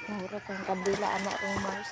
Mura kang kabila anak kong Mars.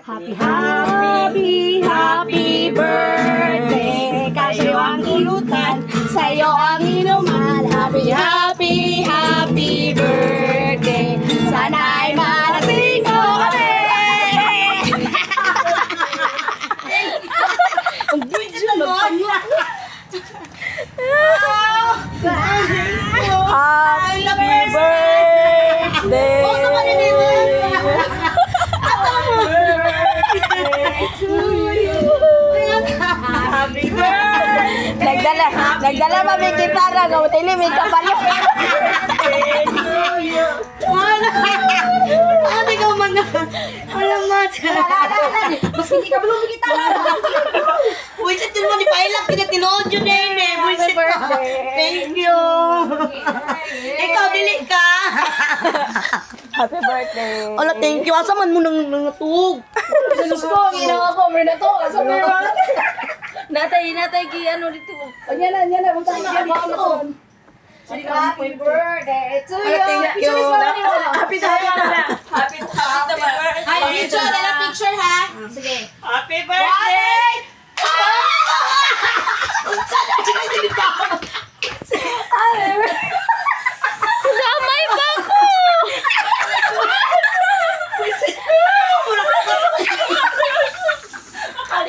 Happy birthday. Sa'yo ang inutan, sa'yo ang inuman. Happy birthday. Sana'y manasing ko kami. Ang video naman. Happy birthday! Happy birthday. Nagdala pa may gitara, gawin may kapalo. Ate ka man na. Alam mo. Mas hindi ka balong kita. Buisit yun mo ni Pailak. Pinatinood yun na yun eh. Buisit ka. Thank you. Ikaw, dili ka. Happy birthday! Ala, thank you. Asa man mo nang natug. Sus ko, ang ginawa ko, may nato. Asa meron? Natay, ki ano dito. O, yan na. Kung saan ka dito. Happy birthday to you. Thank you. Happy birthday. Ay, picture. Dala picture ha. Sige. Happy birthday! Damay ba ko?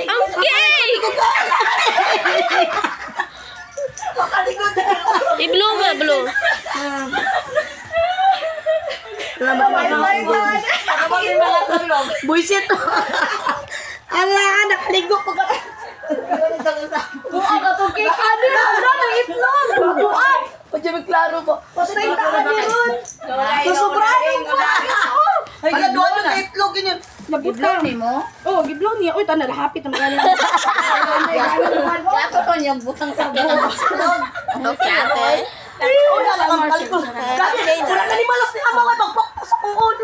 Ang gay! I-blow ba, blow? Buisit. Ala, nakaligo ko ka. Buka ka to cake. Ano ng itlog? Buka. O, dyan may klaro po. Pasay ka ka niyon. Susobrahin ko. Ay, gagawa nyo ka itlog yun. Giblow ni mo? Oo, giblaw niya. Uy, tanong, hapit ang galing. Kaya ko niyang butang sa buhok. Okay, ate. Wala lang ang kalko. Wala na ni malas ni ama. Magpakpas akong ulo.